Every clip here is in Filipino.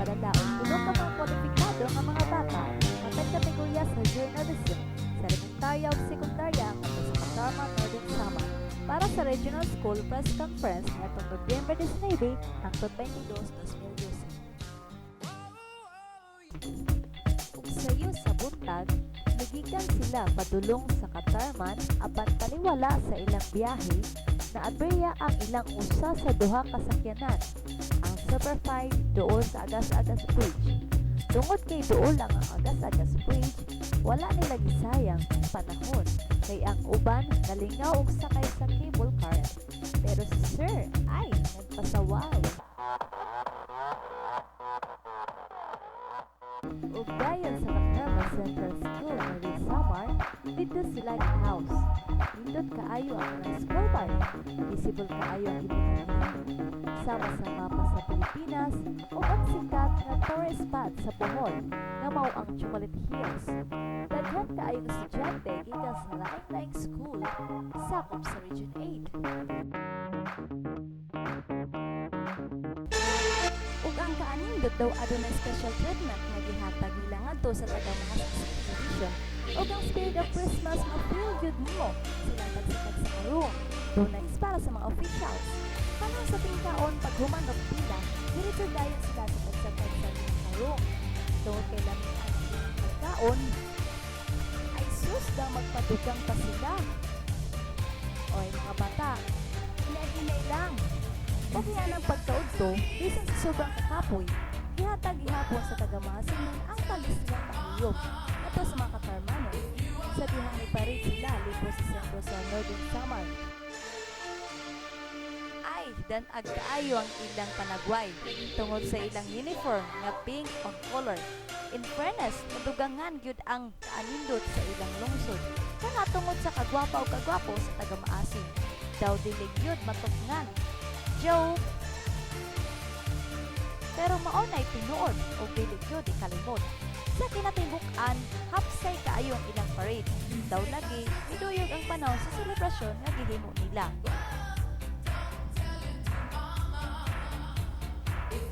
padadaon tulong ka mga kwalipikado nga mga bata matag kategorya sa journalism sa elementarya ug sekundarya ngadto sa Katarman Northern Samar para sa Regional School Press Conference nitong Nobyembre 19 hangtod 22, 2012. Ug sayo sa buntag, nagikan sila padulong sa Katarman apan taliwala sa ilang biyahe na aberya ang ilang usa sa duha ka sakyanan, ang Super 5 duol sa Agas-Agas Bridge. Tungod kay duol lang ang Agas-Agas Bridge, wala nila gisayang ang panahon kay ang uban nalingaw og sakay sa cable car. Pero si Sir ay nagpasaway. Ug dayon sa Katarman Central School nga di Samar, dito sila ni house. Nindot kaayo ang mga school bar. Visible kaayo ang gibutan sama sa mapa sa Pilipinas o ang sikat nga tourist spot sa Bohol nga mao ang Chocolate Hills. Daghan kaayo nga estudyante gikan sa laing-laing school sakop sa Region 8. Ug ang kaanindot daw adunay special treatment nga gihatag nila ngadto sa taga-mahas exhibition ug ang Spirit of Christmas nga feel good mo silang tagsikag sa karong. Donates para sa mga officials. Panang sa tingkaon paghuman og pila, diretso dayon sila sa tagsakag sa mga karong. Tungod kay lamin ang ilang pagkaon, ay sus daw magpadugang pa sila. Oy mga bata, hinay-hinay lang. Huwag nga ng pagkaudto, bisan sa sobrang kakapoy, ihatag ihapon sa taga-masingan ang talis nilang mahiyop. Ato sa mga Katarmanon, sa dihang may parid sila lipo sa sentro sa Northern Samar. Ay, dan agkaayo ang ilang panagway tungod sa ilang uniform nga pink pang color. In fairness, madugangan gyud ang kaanindot sa ilang lungsod. Kana tungod sa kagwapa o kagwapo sa taga-maasin. Daw dili gyud matukngan. Joke! Pero maunay tinuod o dili gyud ikalimot. Sa kinatibuk-an, hapsay kaayo ang ilang parade. Daw lagi, iduyog ang panahon sa selebrasyon nga gihimo nila.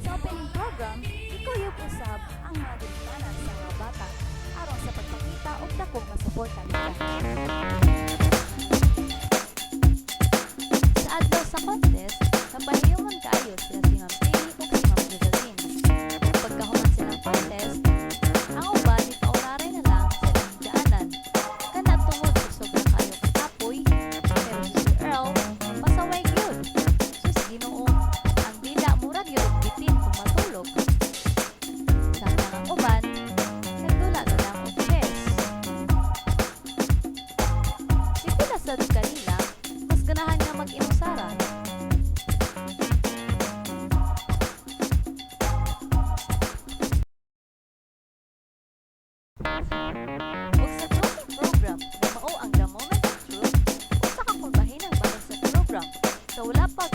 Sa opening program, ikuyog usab ang mga ginikanan sa mga bata aron sa pagpakita og dakong nga suporta nila. Sa adlaw sa contest, napahiyoman kaayo sila si Ma'am Pili ug si Ma'am Jeveline. Pagkahuman silang contest, ang uban ni paularay na lang sa ilang daanan. Kana tungod sa sobrang kayo katapoy, pero si Sir Earl, pasaway gyud. Sus Ginoo, ang dila murag gyud bitin kung matulog. Samtang ang uban, nagdula na lang og chess. Pipila sad kanila, mas ganahan nga mag-inusara. Ug sa closing program na mao ang The Moment of Truth, usa ka kung bahinang bahin sa program sa wala pa